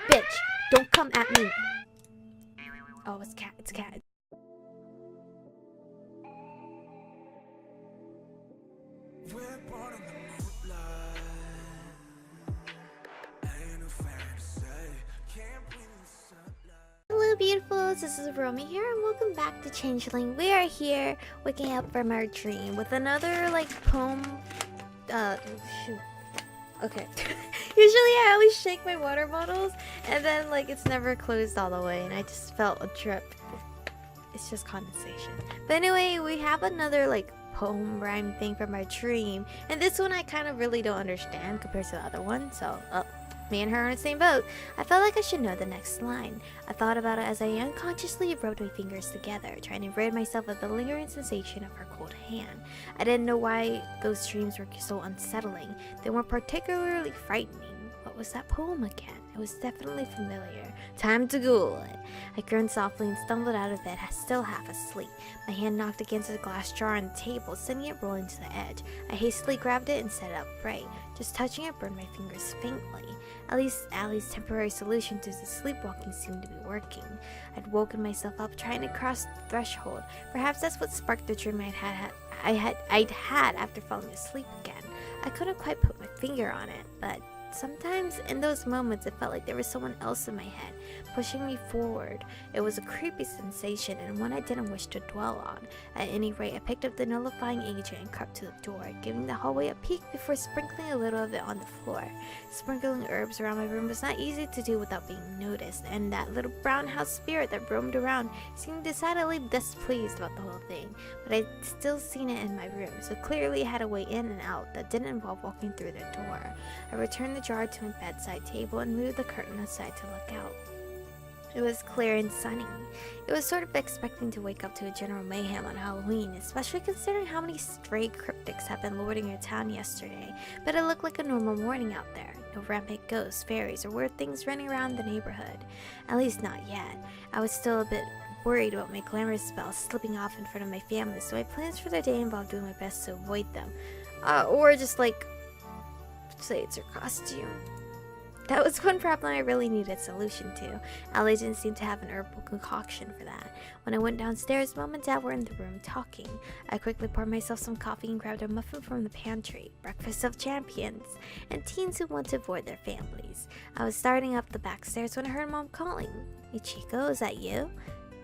bitch! Don't come at me! Oh, it's cat. It's cat. Hello beautifuls, this is Aromie here and welcome back to Changeling. We are here waking up from our dream with another like poem. Shoot. Okay. Usually I always shake my water bottles and then like it's never closed all the way and I just felt a drip. It's just condensation. But anyway, we have another like poem rhyme thing from our dream, and this one I kind of really don't understand compared to the other one, so me and her are in the same boat. I felt like I should know the next line. I thought about it as I unconsciously rubbed my fingers together, trying to rid myself of the lingering sensation of her cold hand. I didn't know why those dreams were so unsettling. They weren't particularly frightening. What was that poem again? It was definitely familiar. Time to Google it. I groaned softly and stumbled out of bed, still half asleep. My hand knocked against a glass jar on the table, sending it rolling to the edge. I hastily grabbed it and set it upright. Just touching it burned my fingers faintly. At least Allie's temporary solution to the sleepwalking seemed to be working. I'd woken myself up trying to cross the threshold. Perhaps that's what sparked the dream I'd had after falling asleep again. I couldn't quite put my finger on it, but sometimes in those moments it felt like there was someone else in my head, pushing me forward. It was a creepy sensation and one I didn't wish to dwell on. At any rate, I picked up the nullifying agent and crept to the door, giving the hallway a peek before sprinkling a little of it on the floor. Sprinkling herbs around my room was not easy to do without being noticed, and that little brown house spirit that roamed around seemed decidedly displeased about the whole thing. But I'd still seen it in my room, so clearly it had a way in and out that didn't involve walking through the door. I returned the jar to my bedside table and moved the curtain aside to look out. It was clear and sunny. It was sort of expecting to wake up to a general mayhem on Halloween, especially considering how many stray cryptics have been lording your town yesterday, but it looked like a normal morning out there. No rampant ghosts, fairies, or weird things running around the neighborhood. At least not yet. I was still a bit worried about my glamour spells slipping off in front of my family, so my plans for the day involved doing my best to avoid them. Or just like say it's her costume. That was one problem I really needed a solution to. Allie didn't seem to have an herbal concoction for that. When I went downstairs, Mom and Dad were in the room talking. I quickly poured myself some coffee and grabbed a muffin from the pantry. Breakfast of champions and teens who want to avoid their families. I was starting up the back stairs when I heard Mom calling. Michiko, is that you?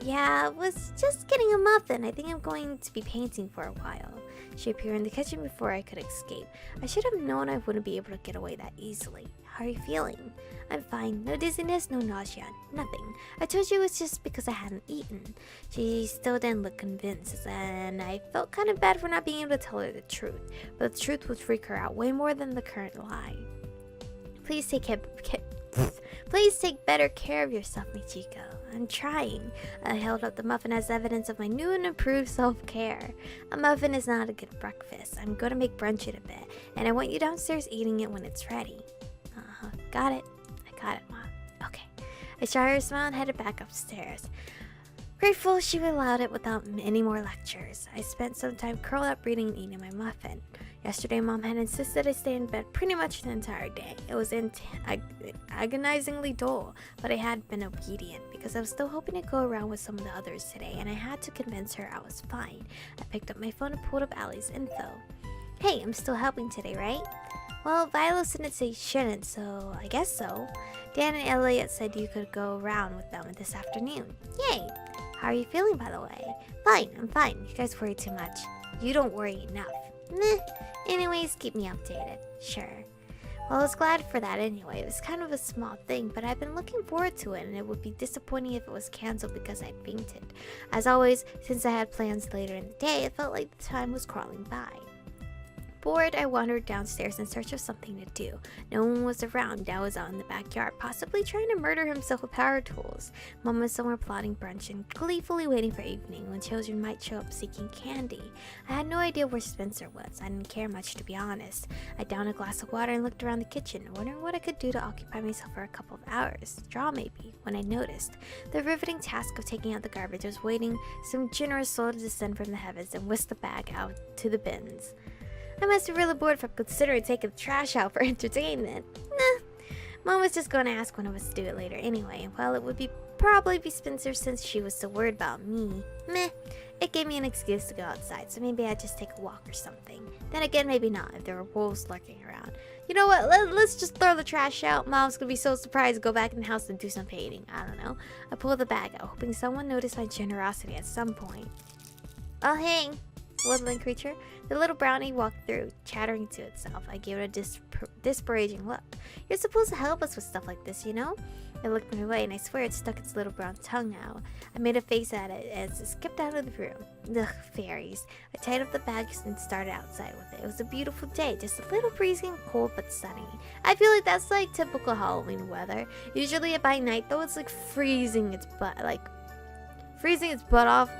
Yeah, I was just getting a muffin. I think I'm going to be painting for a while. She appeared in the kitchen before I could escape. I should have known I wouldn't be able to get away that easily. How are you feeling? I'm fine. No dizziness, no nausea, nothing. I told you it was just because I hadn't eaten. She still didn't look convinced, and I felt kind of bad for not being able to tell her the truth. But the truth would freak her out way more than the current lie. Please take better care of yourself, Michiko. I'm trying. I held up the muffin as evidence of my new and improved self-care. A muffin is not a good breakfast. I'm going to make brunch in a bit, and I want you downstairs eating it when it's ready. Got it. I got it, Mom. Okay. I saw her smile and headed back upstairs. Grateful she allowed it without any more lectures. I spent some time curled up reading and eating my muffin. Yesterday, Mom had insisted I stay in bed pretty much the entire day. It was agonizingly dull, but I had been obedient because I was still hoping to go around with some of the others today, and I had to convince her I was fine. I picked up my phone and pulled up Allie's info. Hey, I'm still helping today, right? Well, Viola didn't say you shouldn't, so I guess so. Dan and Elliot said you could go around with them this afternoon. Yay! How are you feeling, by the way? Fine, I'm fine. You guys worry too much. You don't worry enough. Meh. Anyways, keep me updated. Sure. Well, I was glad for that anyway. It was kind of a small thing, but I've been looking forward to it, and it would be disappointing if it was cancelled because I fainted. As always, since I had plans later in the day, it felt like the time was crawling by. Bored, I wandered downstairs in search of something to do. No one was around. Dad was out in the backyard, possibly trying to murder himself with power tools. Mom was somewhere plotting brunch and gleefully waiting for evening when children might show up seeking candy. I had no idea where Spencer was. I didn't care much, to be honest. I downed a glass of water and looked around the kitchen, wondering what I could do to occupy myself for a couple of hours. Draw, maybe, when I noticed. The riveting task of taking out the garbage was waiting some generous soul to descend from the heavens and whisk the bag out to the bins. I must be really bored from considering taking the trash out for entertainment. Nah. Mom was just going to ask one of us to do it later anyway. Well, it would probably be Spencer since she was so worried about me. Meh. It gave me an excuse to go outside, so maybe I'd just take a walk or something. Then again, maybe not if there were wolves lurking around. You know what? Let's just throw the trash out. Mom's gonna be so surprised to go back in the house and do some painting. I don't know. I pulled the bag out, hoping someone noticed my generosity at some point. Oh, hey, woodland creature. The little brownie walked through, chattering to itself. I gave it a disparaging look. You're supposed to help us with stuff like this, you know? It looked my way, and I swear it stuck its little brown tongue out. I made a face at it as it skipped out of the room. Ugh, fairies. I tied up the bag and started outside with it. It was a beautiful day, just a little breezy and cold but sunny. I feel like that's like typical Halloween weather. Usually by night though, it's like freezing its butt off.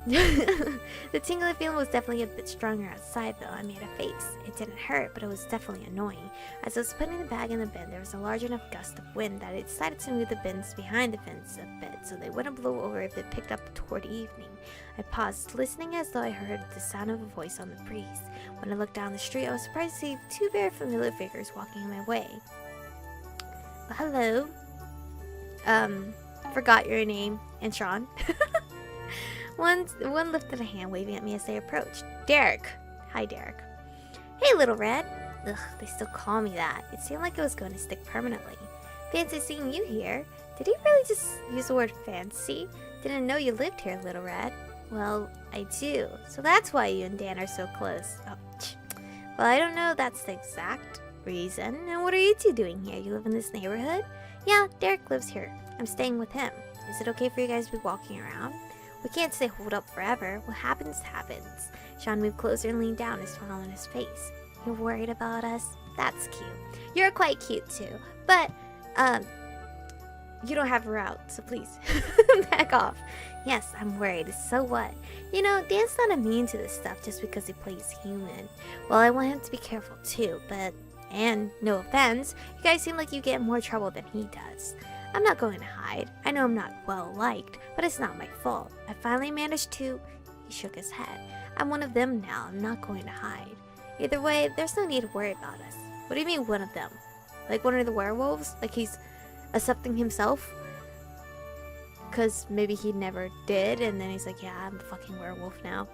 The tingling feeling was definitely a bit stronger outside though. I made a face. It didn't hurt, but it was definitely annoying. As I was putting the bag in the bin, there was a large enough gust of wind that it decided to move the bins behind the fence a bit so they wouldn't blow over if it picked up toward evening. I paused, listening as though I heard the sound of a voice on the breeze. When I looked down the street, I was surprised to see two very familiar figures walking in my way. Well, hello. Forgot your name. And Sean. One lifted a hand, waving at me as they approached. Derek. Hi, Derek. Hey, Little Red. Ugh, they still call me that. It seemed like it was going to stick permanently. Fancy seeing you here. Did he really just use the word fancy? Didn't know you lived here, Little Red. Well, I do. So that's why you and Dan are so close. Oh, well, I don't know that's the exact reason. And what are you two doing here? You live in this neighborhood? Yeah, Derek lives here. I'm staying with him. Is it okay for you guys to be walking around? We can't stay holed up forever. What happens, happens. Sean moved closer and leaned down, his smile on his face. You're worried about us? That's cute. You're quite cute too. But, you don't have a route, so please, back off. Yes, I'm worried. So what? You know, Dan's not immune to this stuff just because he plays human. Well, I want him to be careful too, but, and no offense, you guys seem like you get in more trouble than he does. I'm not going to hide. I know I'm not well liked, but it's not my fault. I finally managed to... He shook his head. I'm one of them now. I'm not going to hide. Either way, there's no need to worry about us. What do you mean one of them? Like one of the werewolves? Like he's accepting himself? Because maybe he never did, and then he's like, yeah, I'm a fucking werewolf now.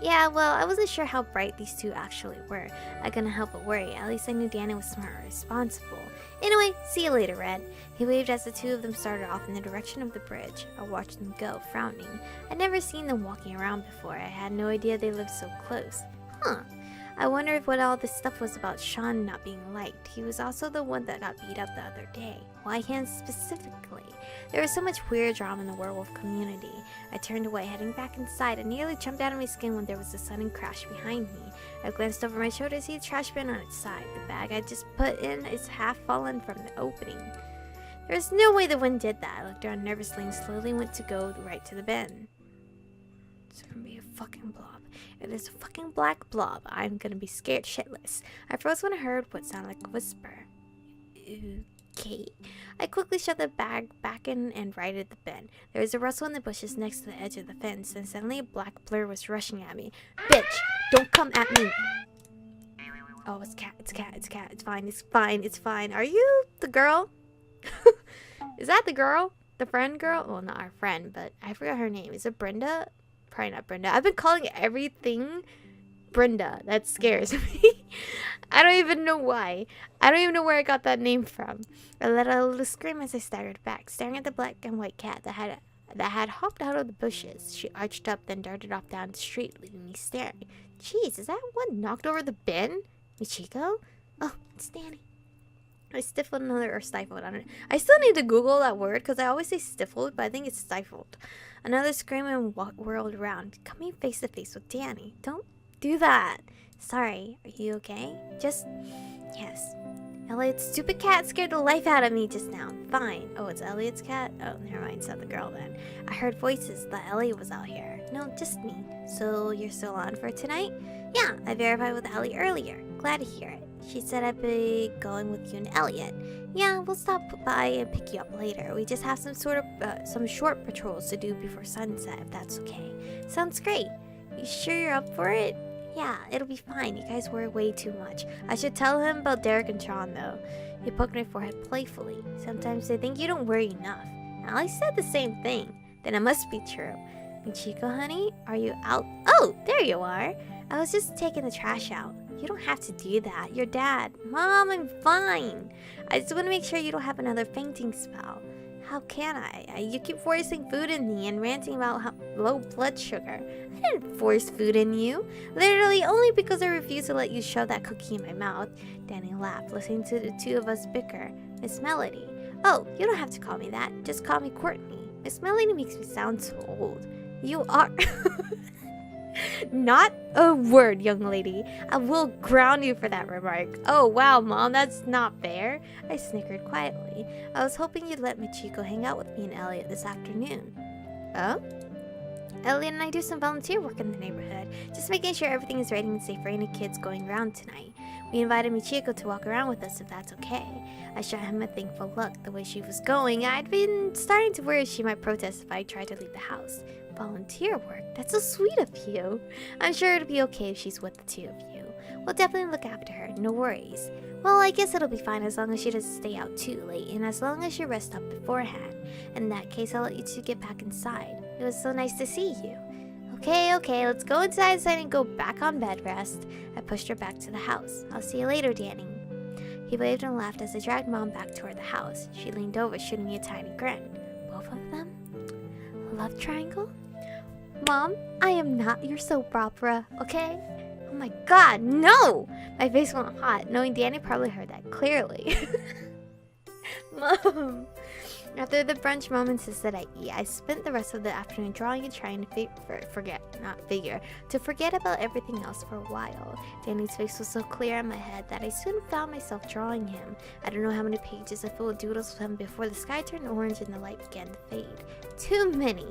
Yeah, well, I wasn't sure how bright these two actually were. I couldn't help but worry. At least I knew Danny was smart and responsible. Anyway, see you later, Red. He waved as the two of them started off in the direction of the bridge. I watched them go, frowning. I'd never seen them walking around before. I had no idea they lived so close. Huh. I wonder if what all this stuff was about Sean not being liked. He was also the one that got beat up the other day. Why him specifically? There was so much weird drama in the werewolf community. I turned away, heading back inside. I nearly jumped out of my skin when there was a sudden crash behind me. I glanced over my shoulder to see the trash bin on its side. The bag I just put in is half fallen from the opening. There was no way the wind did that. I looked around nervously and slowly went to go right to the bin. It's gonna be a fucking blob. It is a fucking black blob. I'm gonna be scared shitless. I froze when I heard what sounded like a whisper. Okay. I quickly shoved the bag back in and righted the bin. There was a rustle in the bushes next to the edge of the fence, and suddenly a black blur was rushing at me. Bitch! Don't come at me! Oh, it's cat. It's cat. It's cat. It's fine. It's fine. It's fine. Are you the girl? Is that the girl? The friend girl? Well, not our friend, but I forgot her name. Is it Brenda? Probably not Brenda. I've been calling everything Brenda. That scares me. I don't even know why. I don't even know where I got that name from. I let out a little scream as I staggered back, staring at the black and white cat that had hopped out of the bushes. She arched up, then darted off down the street, leaving me staring. Jeez, is that what knocked over the bin? Michiko? Oh, it's Danny. I stifled another, or stifled, I don't know. I still need to Google that word, because I always say stifled, but I think it's stifled. Another scream and whirled around, coming face to face with Danny. Don't do that. Sorry, are you okay? Just, yes. Elliot's stupid cat scared the life out of me just now. Fine. Oh, it's Elliot's cat? Oh, never mind, said the girl then. I heard voices. Thought Elliot was out here. No, just me. So, you're still on for tonight? Yeah, I verified with Ellie earlier. Glad to hear it. She said I'd be going with you and Elliot. Yeah, we'll stop by and pick you up later. We just have some short patrols to do before sunset, if that's okay. Sounds great. You sure you're up for it? Yeah, it'll be fine. You guys worry way too much. I should tell him about Derek and Sean, though. He poked my forehead playfully. Sometimes they think you don't worry enough. I said the same thing. Then it must be true. Michiko, honey, are you out? Oh, there you are. I was just taking the trash out. You don't have to do that. Your dad. Mom, I'm fine. I just want to make sure you don't have another fainting spell. How can I? You keep forcing food in me and ranting about low blood sugar. I didn't force food in you. Literally only because I refused to let you shove that cookie in my mouth. Danny laughed, listening to the two of us bicker. Miss Melody. Oh, you don't have to call me that. Just call me Courtney. Miss Melody makes me sound so old. You are... Not a word, young lady. I will ground you for that remark. Oh, wow, Mom, that's not fair. I snickered quietly. I was hoping you'd let Michiko hang out with me and Elliot this afternoon. Oh? Elliot and I do some volunteer work in the neighborhood, just making sure everything is ready and safe for any kids going around tonight. We invited Michiko to walk around with us if that's okay. I shot him a thankful look. The way she was going, I'd been starting to worry she might protest if I tried to leave the house. Volunteer work? That's so sweet of you. I'm sure it'll be okay if she's with the two of you. We'll definitely look after her, no worries. Well, I guess it'll be fine as long as she doesn't stay out too late and as long as you rest up beforehand. In that case, I'll let you two get back inside. It was so nice to see you. Okay, let's go inside and go back on bed rest. I pushed her back to the house. I'll see you later, Danny. He waved and laughed as I dragged Mom back toward the house. She leaned over, shooting me a tiny grin. Both of them? Love triangle? Mom, I am not your soap opera, okay? Oh my god, no! My face went hot, knowing Danny probably heard that clearly. Mom! After the brunch Mom insisted I eat, I spent the rest of the afternoon drawing and trying to forget about everything else for a while. Danny's face was so clear in my head that I soon found myself drawing him. I don't know how many pages I filled with doodles with him before the sky turned orange and the light began to fade. Too many!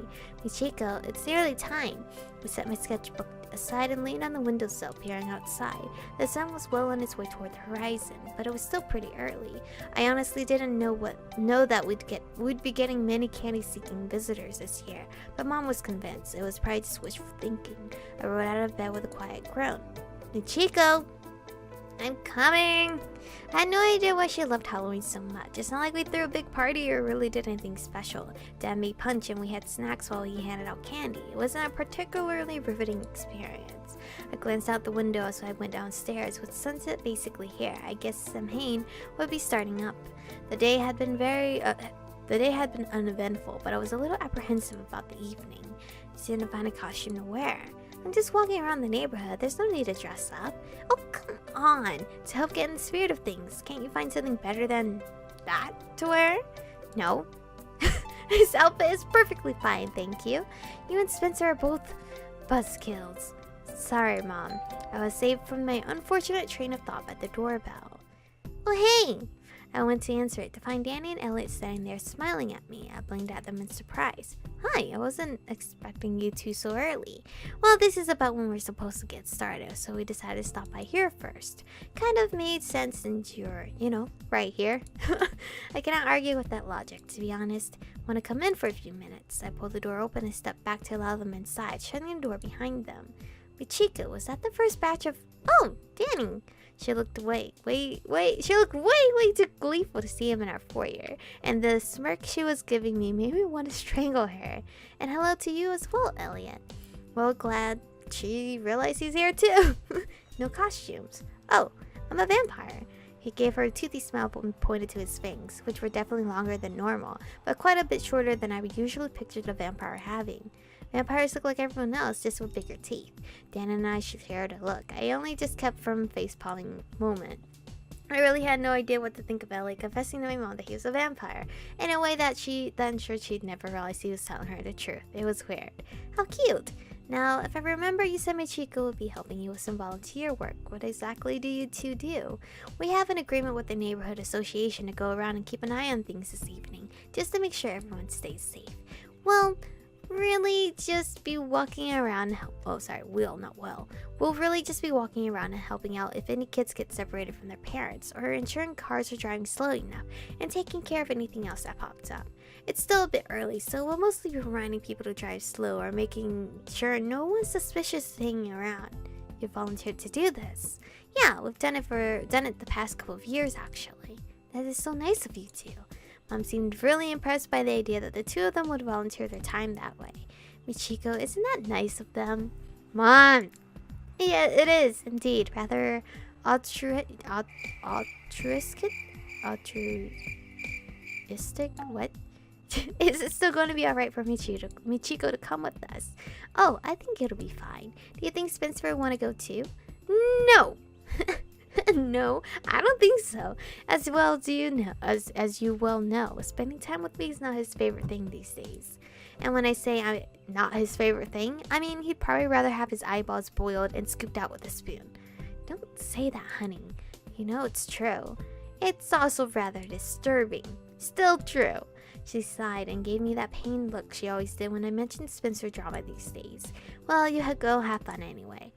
Michiko, it's nearly time. I set my sketchbook aside and leaned on the windowsill, peering outside. The sun was well on its way toward the horizon, but it was still pretty early. I honestly didn't know that we'd be getting many candy-seeking visitors this year, but Mom was convinced. It was probably just wishful thinking. I rolled out of bed with a quiet groan. Michiko! I'm coming! I had no idea why she loved Halloween so much. It's not like we threw a big party or really did anything special. Dad made punch and we had snacks while he handed out candy. It wasn't a particularly riveting experience. I glanced out the window as I went downstairs. With sunset basically here, I guess Samhain would be starting up. The day had been uneventful, but I was a little apprehensive about the evening. I didn't find a costume to wear. I'm just walking around the neighborhood. There's no need to dress up. Oh, come on. To help get in the spirit of things, can't you find something better than that to wear? No. This outfit is perfectly fine, thank you. You and Spencer are both buzzkills. Sorry, Mom. I was saved from my unfortunate train of thought by the doorbell. Oh, hey! I went to answer it to find Danny and Elliot standing there smiling at me. I blinked at them in surprise. Hi, I wasn't expecting you two so early. Well, this is about when we're supposed to get started, so we decided to stop by here first. Kind of made sense since you're, right here. I cannot argue with that logic, to be honest. Want to come in for a few minutes? I pulled the door open and stepped back to allow them inside, shutting the door behind them. Michiko, was that the first batch of... Oh, Danny! She looked way too gleeful to see him in our foyer, and the smirk she was giving me made me want to strangle her. And hello to you as well, Elliot. Well, glad she realized he's here too. No costumes. Oh, I'm a vampire. He gave her a toothy smile and pointed to his fangs, which were definitely longer than normal, but quite a bit shorter than I would usually picture a vampire having. Vampires look like everyone else, just with bigger teeth. Dan and I shared a look. I only just kept from face-palming moment. I really had no idea what to think of Ellie confessing to my mom that he was a vampire, in a way that she then ensured she'd never realized he was telling her the truth. It was weird. How cute! Now, if I remember, you said Michiko would be helping you with some volunteer work. What exactly do you two do? We have an agreement with the neighborhood association to go around and keep an eye on things this evening, just to make sure everyone stays safe. Well, really just be walking around. We'll really just be walking around and helping out if any kids get separated from their parents, or ensuring cars are driving slowly enough, and taking care of anything else that pops up. It's still a bit early, so we'll mostly be reminding people to drive slow or making sure no one's suspicious is hanging around. you volunteered to do this. Yeah, we've done it the past couple of years, actually. That is so nice of you two. Mom seemed really impressed by the idea that the two of them would volunteer their time that way. Michiko, isn't that nice of them? Mom! Yeah, it is, indeed. Rather altruistic? What? Is it still going to be alright for Michiko to come with us? Oh, I think it'll be fine. Do you think Spencer would want to go too? No! No, I don't think so. As well do you know, as you well know, spending time with me is not his favorite thing these days. And when I say I'm not his favorite thing, I mean he'd probably rather have his eyeballs boiled and scooped out with a spoon. Don't say that, honey. You know it's true. It's also rather disturbing. Still true. She sighed and gave me that pained look she always did when I mentioned Spencer drama these days. Well, go have fun anyway.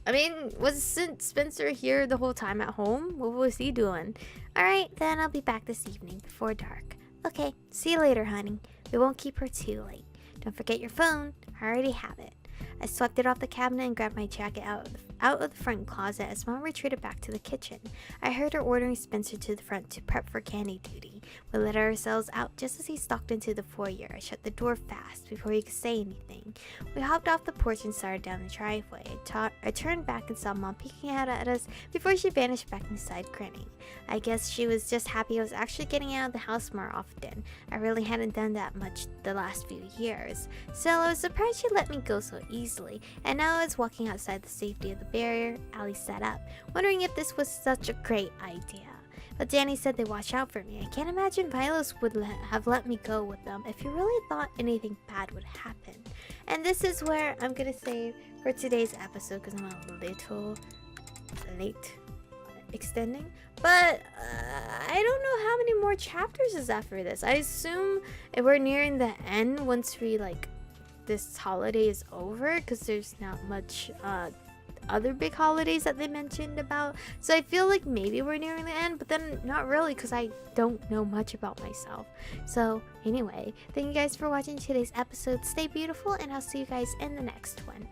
I mean, wasn't Spencer here the whole time at home? What was he doing? Alright, then I'll be back this evening before dark. Okay, see you later, honey. We won't keep her too late. Don't forget your phone. I already have it. I swept it off the cabinet and grabbed my jacket out of the front closet as Mom retreated back to the kitchen. I heard her ordering Spencer to the front to prep for candy duty. We let ourselves out just as he stalked into the foyer. I shut the door fast before he could say anything. We hopped off the porch and started down the driveway. I turned back and saw Mom peeking out at us before she vanished back inside, grinning. I guess she was just happy I was actually getting out of the house more often. I really hadn't done that much the last few years. Still, I was surprised she let me go so easily, and now I was walking outside the safety of the barrier Ali set up, wondering if this was such a great idea. But Danny said they'd watch out for me. I can't imagine Vilos would have let me go with them if he really thought anything bad would happen. And this is where I'm gonna save for today's episode because I'm a little late extending. But I don't know how many more chapters is after this. I assume if we're nearing the end once we this holiday is over, because there's not much other big holidays that they mentioned about. So I feel like maybe we're nearing the end, but then not really because I don't know much about myself. So anyway, thank you guys for watching today's episode. Stay beautiful, and I'll see you guys in the next one.